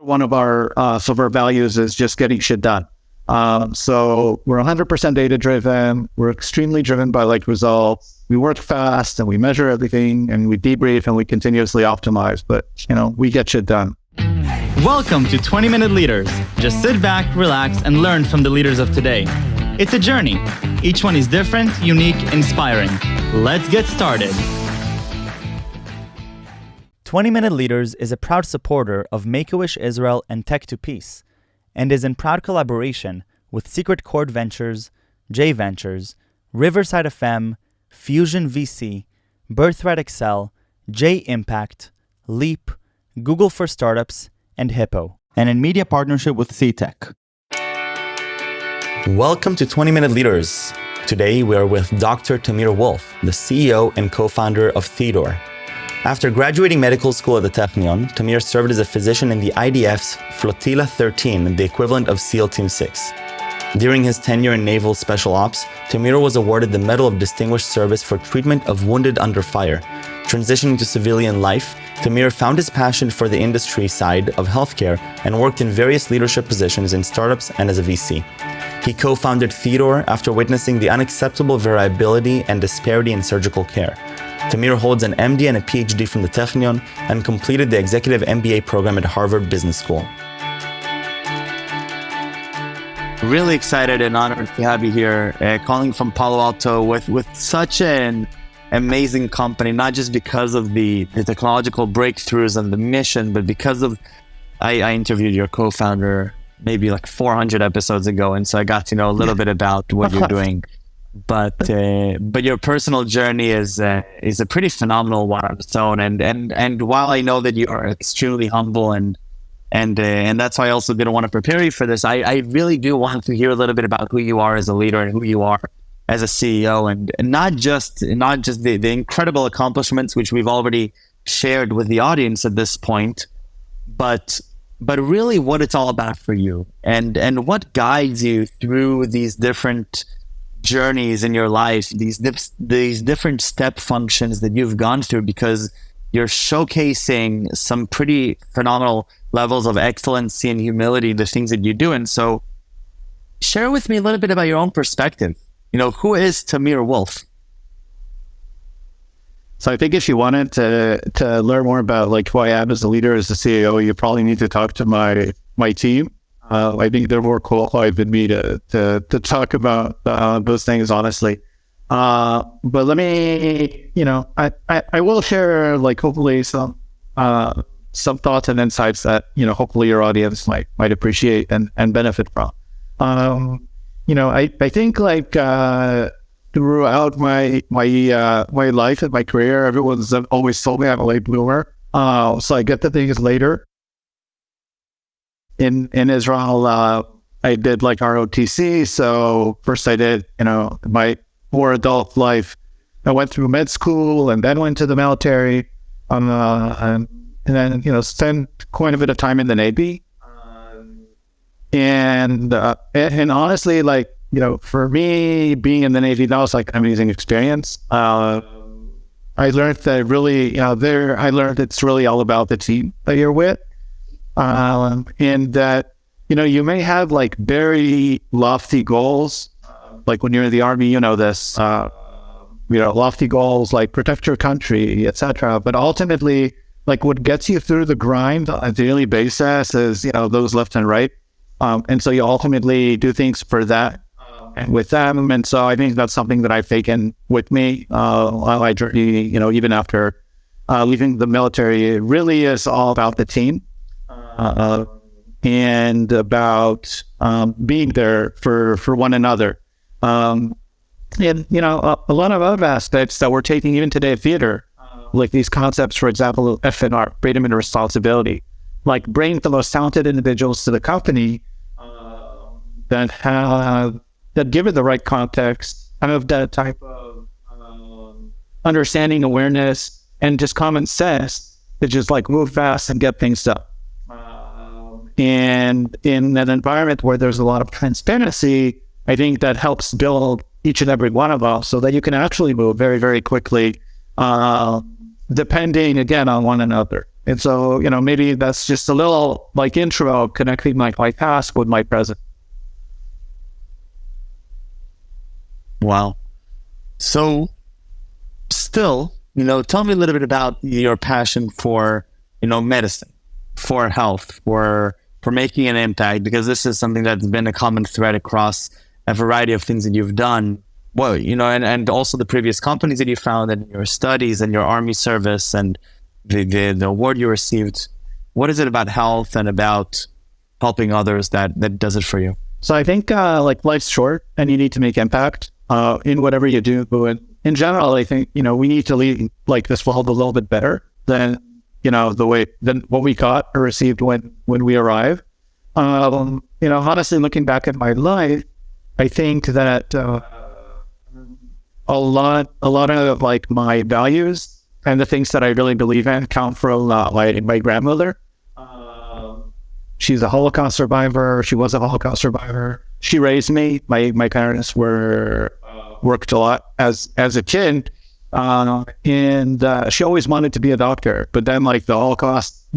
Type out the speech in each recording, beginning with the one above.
One of our some of our values is just getting shit done. So we're 100% data driven. We're extremely driven by results. We work fast and we measure everything and we debrief and we continuously optimize. But we get shit done. Welcome to 20-Minute Leaders. Just sit back, relax, and learn from the leaders of today. It's a journey. Each one is different, unique, inspiring. Let's get started. 20-Minute Leaders is a proud supporter of Make-A-Wish Israel and Tech to Peace, and is in proud collaboration with Secret Chord Ventures, J Ventures, Riverside FM, Fusion VC, Birthright Excel, J Impact, Leap, Google for Startups, and Hippo, and in media partnership with CTech. Welcome to 20-Minute Leaders. Today we are with Dr. Tamir Wolf, the CEO and co-founder of Theator. After graduating medical school at the Technion, Tamir served as a physician in the IDF's Flotilla 13, the equivalent of SEAL Team 6. During his tenure in naval special ops, Tamir was awarded the Medal of Distinguished Service for treatment of wounded under fire. Transitioning to civilian life, Tamir found his passion for the industry side of healthcare and worked in various leadership positions in startups and as a VC. He co-founded Theator after witnessing the unacceptable variability and disparity in surgical care. Tamir holds an MD and a PhD from the Technion and completed the executive MBA program at Harvard Business School. Really excited and honored to have you here, calling from Palo Alto with such an amazing company, not just because of the technological breakthroughs and the mission, but because of, I interviewed your co-founder maybe 400 episodes ago, and so I got to know a little bit about what you're doing. But your personal journey is a pretty phenomenal one on its own. And while I know that you are extremely humble and that's why I also didn't want to prepare you for this, I really do want to hear a little bit about who you are as a leader and who you are as a CEO, and not just the incredible accomplishments which we've already shared with the audience at this point, but really what it's all about for you and what guides you through these different journeys in your life, these different step functions that you've gone through, because you're showcasing some pretty phenomenal levels of excellency and humility in the things that you do. And so share with me a little bit about your own perspective. Who is Tamir Wolf? So I think if you wanted to learn more about who I am as a leader, as a CEO, you probably need to talk to my team. I think they're more qualified than me to talk about those things, honestly. But let me, I will share hopefully some thoughts and insights that hopefully your audience might appreciate and benefit from. I think throughout my life and my career, everyone's always told me I'm a late bloomer. So I get the things later. In Israel, I did ROTC. So first I did, my more adult life. I went through med school and then went to the military, and then, spent quite a bit of time in the Navy. And honestly, for me, being in the Navy, that was an amazing experience. I learned that really, I learned it's really all about the team that you're with. And that, you may have very lofty goals, when you're in the Army, this, lofty goals like protect your country, etc. But ultimately, what gets you through the grind on a daily basis is, those left and right. And so you ultimately do things for that and with them. And so I think that's something that I've taken with me while I journey, even after leaving the military. It really is all about the team. And about being there for one another. And, a lot of other aspects that we're taking even today at Theater, these concepts, for example, FNR, freedom and responsibility, bringing the most talented individuals to the company that give it the right context, have that type of understanding, awareness, and just common sense to just move fast and get things done. And in an environment where there's a lot of transparency, I think that helps build each and every one of us so that you can actually move very, very quickly, depending, again, on one another. And so, maybe that's just a little like intro connecting my past with my present. Wow. So still, tell me a little bit about your passion for, medicine, for health, for making an impact, because this is something that's been a common thread across a variety of things that you've done. Well, and also the previous companies that you founded, and your studies and your army service and the award you received. What is it about health and about helping others that does it for you? So I think like life's short and you need to make impact in whatever you do. But in general, I think, we need to leave like this world a little bit better than, than what we got or received when we arrived. Honestly, looking back at my life, I think that a lot of like my values and the things that I really believe in come from my grandmother. She's a Holocaust survivor. She was a Holocaust survivor. She raised me. My parents worked a lot as a kid, and she always wanted to be a doctor. But then, like, the Holocaust,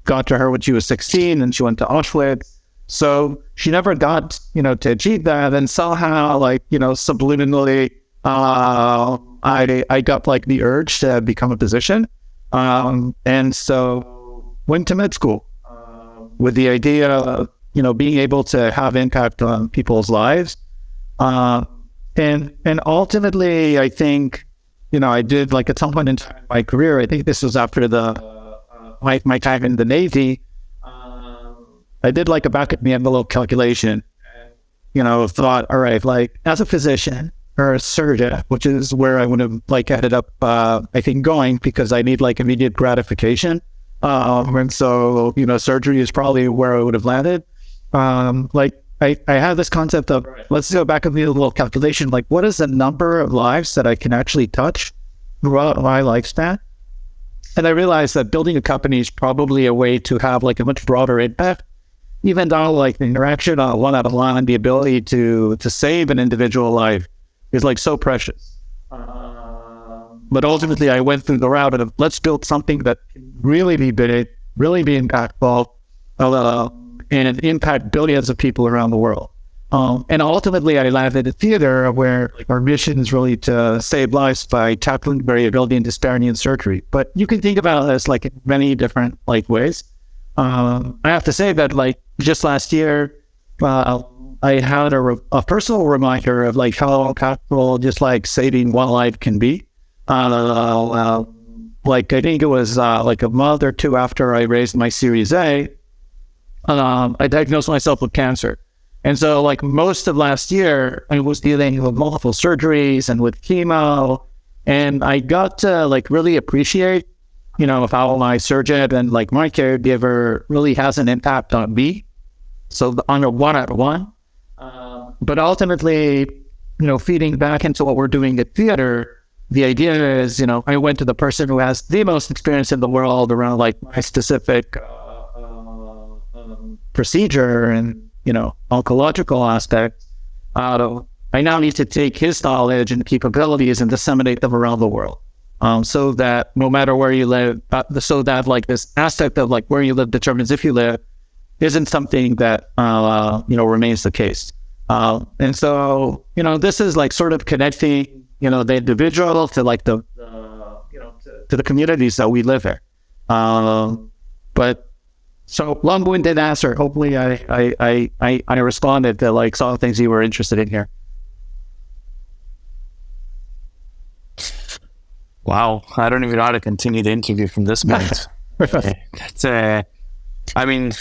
got to her when she was 16, and she went to Auschwitz. So she never got, to achieve that. And somehow, like, subliminally, I got like the urge to become a physician, and so went to med school with the idea of being able to have impact on people's lives, and ultimately I think I did, like, at some point in my career, I think this was after my time in the Navy, I did like a back of the envelope calculation, thought, all right, like, as a physician or a surgeon, which is where I would have like ended up, I think, going, because I need like immediate gratification. And so, surgery is probably where I would have landed. Like I have this concept of, let's go back and do a little calculation. Like, what is the number of lives that I can actually touch throughout my lifespan? And I realized that building a company is probably a way to have like a much broader impact, even though like the interaction on one out of line, the ability to save an individual life is like so precious. But ultimately I went through the route of, let's build something that can really be big, really be impactful, and impact billions of people around the world. And ultimately I landed at Theator, where like our mission is really to save lives by tackling variability and disparity in surgery. But you can think about this like in many different like ways. I have to say that like just last year, I had a personal reminder of like how impactful just like saving one life can be. Like I think it was like a month or two after I raised my Series A, I diagnosed myself with cancer. And so like most of last year, I was dealing with multiple surgeries and with chemo, and I got to like really appreciate, how my surgeon and like my caregiver really has an impact on me. So on a one-on-one. But ultimately, feeding back into what we're doing at Theater, the idea is, I went to the person who has the most experience in the world around like my specific procedure and, oncological aspect. I now need to take his knowledge and capabilities and disseminate them around the world. So that no matter where you live, so that like this aspect of like where you live determines if you live isn't something that, remains the case. And so, this is like sort of connecting, the individual to like to the communities that we live in. But so long-winded answer. Hopefully I responded to like some of the things you were interested in here. Wow. I don't even know how to continue the interview from this point. That's I mean,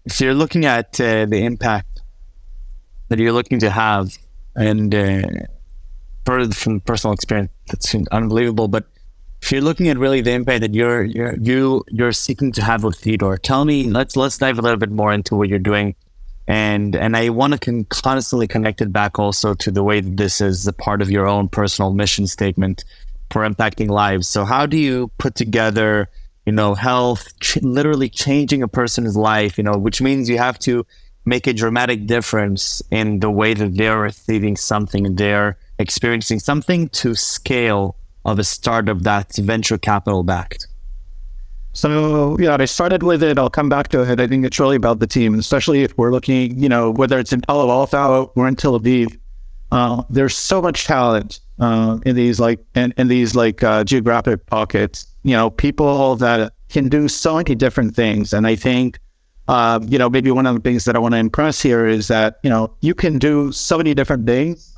if you're looking at the impact that you're looking to have, and from personal experience, that's unbelievable. But if you're looking at really the impact that you're seeking to have with Theator, tell me, let's dive a little bit more into what you're doing, and I want to constantly connect it back also to the way that this is a part of your own personal mission statement for impacting lives. So how do you put together, health, literally changing a person's life, which means you have to make a dramatic difference in the way that they're receiving something and they're experiencing something, to scale of a startup that's venture capital backed? So, I started with it. I'll come back to it. I think it's really about the team, especially if we're looking, whether it's in Palo Alto or in Tel Aviv. There's so much talent in these geographic pockets. People that can do so many different things. And I think, maybe one of the things that I want to impress here is that you can do so many different things,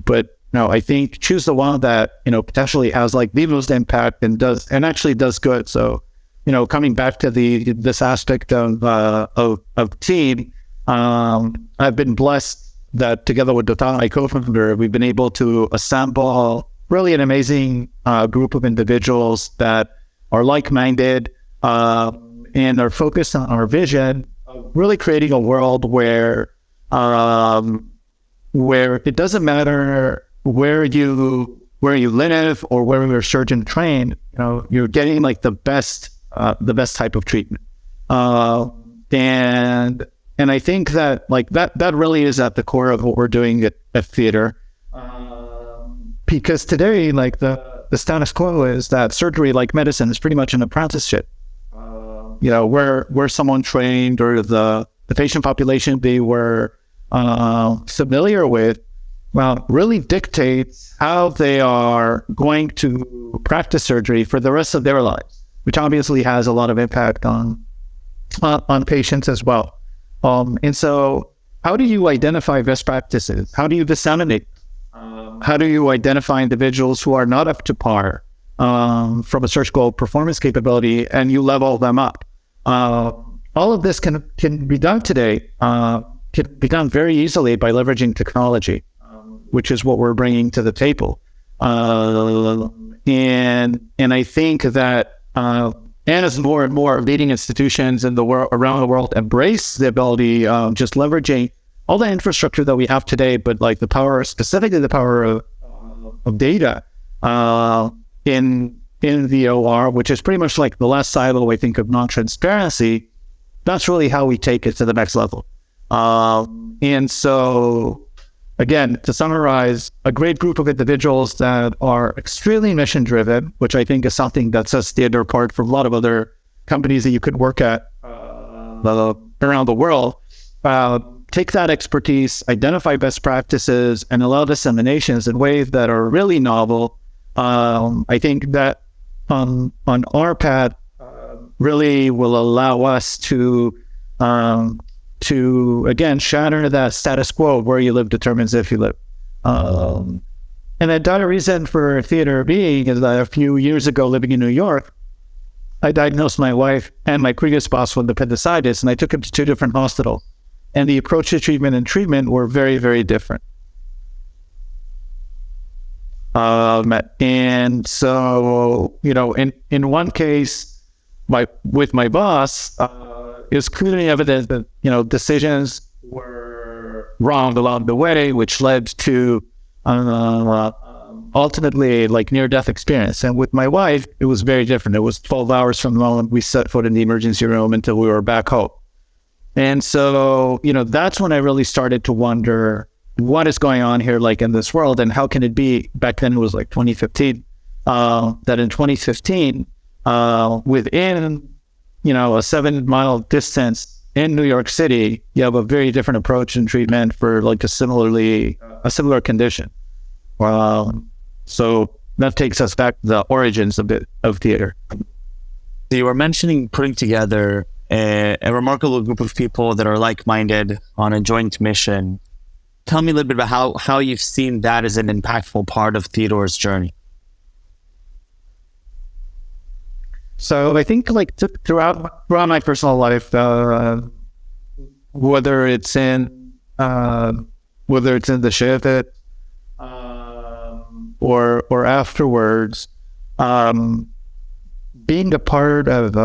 but I think choose the one that potentially has like the most impact and actually does good. So coming back to this aspect of team, I've been blessed that together with Dota, my co-founder, we've been able to assemble really an amazing group of individuals that are like-minded and are focused on our vision of really creating a world where it doesn't matter where you live or where you're surgeon trained, you're getting like the best type of treatment. And I think that like that really is at the core of what we're doing at Theator. Because today, like the status quo is that surgery, like medicine, is pretty much an apprenticeship. Where someone trained or the patient population they were familiar with, really dictates how they are going to practice surgery for the rest of their lives, which obviously has a lot of impact on patients as well. And so how do you identify best practices? How do you disseminate? How do you identify individuals who are not up to par from a surgical performance capability and you level them up? All of this can be done today, can be done very easily by leveraging technology, which is what we're bringing to the table. And I think that and as more and more leading institutions in the world around the world embrace the ability of just leveraging all the infrastructure that we have today, but like specifically the power of data in the OR, which is pretty much like the last silo, I think, of non-transparency. That's really how we take it to the next level. And so, again, to summarize, a great group of individuals that are extremely mission-driven, which I think is something that sets Theator apart from a lot of other companies that you could work at around the world. Take that expertise, identify best practices, and allow disseminations in ways that are really novel. I think that on our path really will allow us to again shatter that status quo where you live determines if you live. And another reason for Theator being is that a few years ago, living in New York, I diagnosed my wife and my previous boss with appendicitis, and I took him to two different hospitals. And the approach to treatment were very, very different. And so, in one case, with my boss, it was clearly evident that, decisions were wrong along the way, which led to ultimately like near-death experience. And with my wife, it was very different. It was 12 hours from the moment we set foot in the emergency room until we were back home. And so, that's when I really started to wonder what is going on here, like in this world, and how can it be, back then it was like 2015, that in 2015, within, a 7-mile distance in New York City, you have a very different approach in treatment for like a similar condition. So that takes us back to the origins of Theator. You were mentioning putting together a remarkable group of people that are like-minded on a joint mission. Tell me a little bit about how you've seen that as an impactful part of Theator's journey. So I think like throughout my personal life, whether it's in the shift or afterwards, being a part of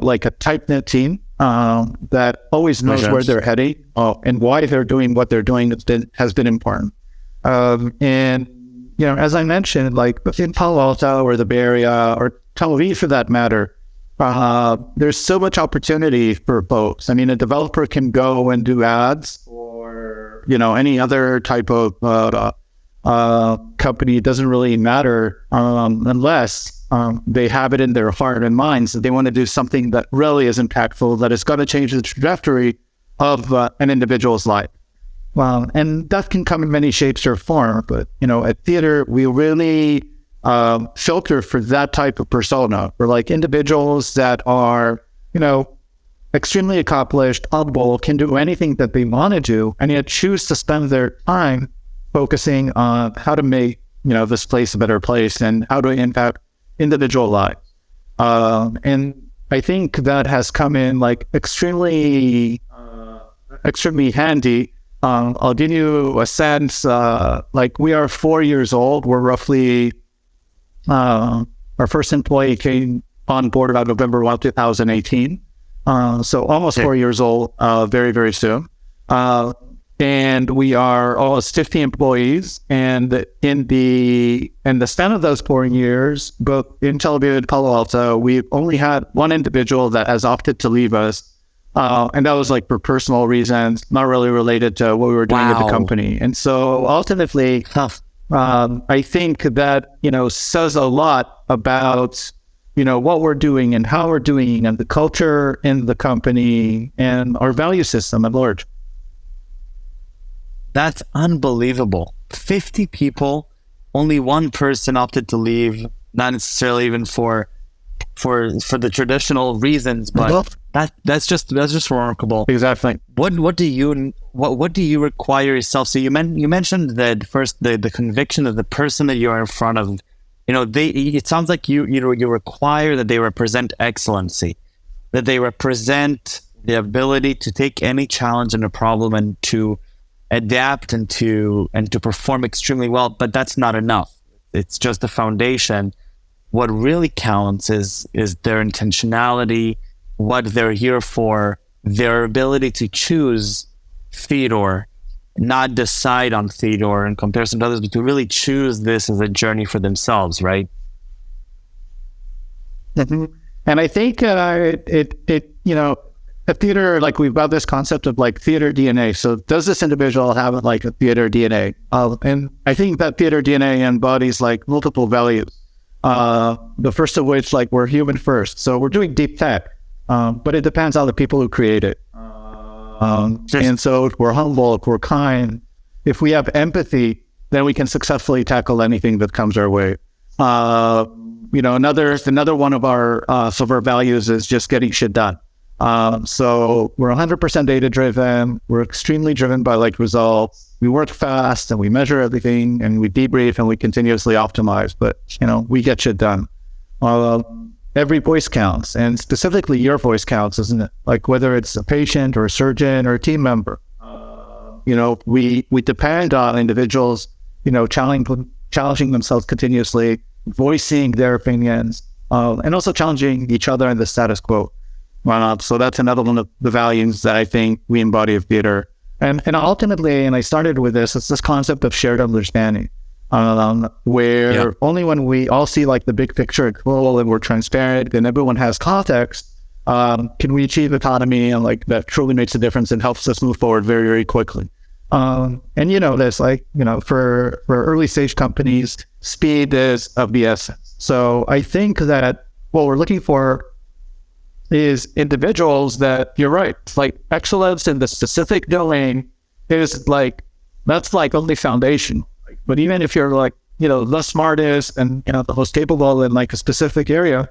like a tight-knit team that always knows where they're heading and why they're doing what they're doing has been important. And as I mentioned, like in Palo Alto or the Bay Area or Tel Aviv for that matter, there's so much opportunity for folks. I mean, a developer can go and do ads or any other type of company. It doesn't really matter unless they have it in their heart and minds that they want to do something that really is impactful, that is going to change the trajectory of an individual's life. And that can come in many shapes or form. But, at Theater, we really filter for that type of persona. We're like individuals that are, extremely accomplished, humble, can do anything that they want to do, and yet choose to spend their time focusing on how to make, this place a better place and how to impact individual lives. And I think that has come in like extremely handy. I'll give you a sense, like we are 4 years old. We're roughly, our first employee came on board about November 1, 2018. So almost 4 years old, very, very soon. And we are almost 50 employees. And in the span of those 4 years, both in Tel Aviv and Palo Alto, we've only had one individual that has opted to leave us. And that was like for personal reasons, not really related to what we were doing at the company. And so ultimately, I think that, says a lot about, what we're doing and how we're doing and the culture in the company and our value system at large. That's unbelievable. 50 people, only one person opted to leave, not necessarily even for the traditional reasons, but that's just remarkable. Exactly. What do you require yourself? So you mentioned that first the conviction of the person that you are in front of. It sounds like you require that they represent excellency, that they represent the ability to take any challenge and a problem and to adapt and to perform extremely well. But that's not enough. It's just the foundation. What really counts is their intentionality, what they're here for, their ability to choose Theater, not decide on Theater in comparison to others, but to really choose this as a journey for themselves, right? Mm-hmm. And I think at Theater, like we've got this concept of like Theater DNA. So does this individual have like a Theater DNA? And I think that Theater DNA embodies like multiple values. The first of which, like, we're human first. So we're doing deep tech, but it depends on the people who create it. And so if we're humble, if we're kind, if we have empathy, then we can successfully tackle anything that comes our way. Another one of our values is just getting shit done. So we're 100% data driven. We're extremely driven by like results. We work fast and we measure everything and we debrief and we continuously optimize, but we get shit done. Every voice counts, and specifically your voice counts, isn't it? Like whether it's a patient or a surgeon or a team member, we depend on individuals, challenging themselves continuously, voicing their opinions, and also challenging each other in the status quo. So that's another one of the values that I think we embody of Theater. And ultimately, and I started with this, it's this concept of shared understanding, where only when we all see like the big picture and we're transparent and everyone has context, can we achieve autonomy and like that truly makes a difference and helps us move forward very, very quickly. There's like, for early stage companies, speed is of the essence. So I think that what we're looking for is individuals that, you're right, it's like excellence in the specific domain is like, that's like only foundation. But even if you're like, the smartest and, the most capable in like a specific area,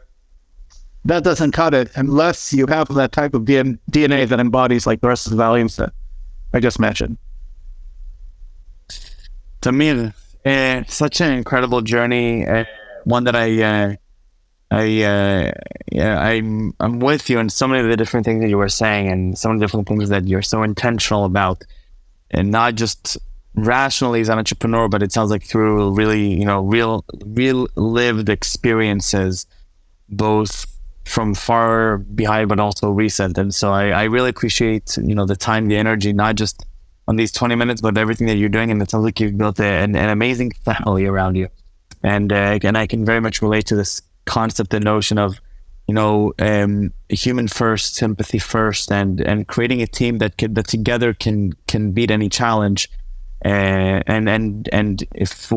that doesn't cut it unless you have that type of DNA that embodies like the rest of the values that I just mentioned. Tamir, such an incredible journey, one that I'm with you in so many of the different things that you were saying and some of the different things that you're so intentional about, and not just rationally as an entrepreneur, but it sounds like through really, real lived experiences, both from far behind, but also recent. And so I really appreciate, the time, the energy, not just on these 20 minutes, but everything that you're doing. And it sounds like you've built an amazing family around you. And I can very much relate to this concept, the notion of, human first, sympathy first, and creating a team that together can beat any challenge. and if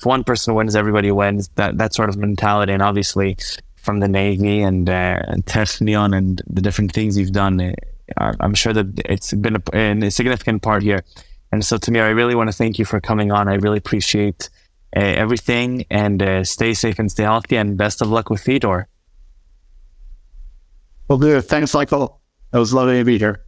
one person wins, everybody wins. That sort of mentality, and obviously from the Navy and Technion and the different things you've done, I'm sure that it's been a significant part here. And so, Tamir, I really want to thank you for coming on. I really appreciate everything, and stay safe and stay healthy, and best of luck with Theator. Well, good. Thanks, Michael. It was lovely to be here.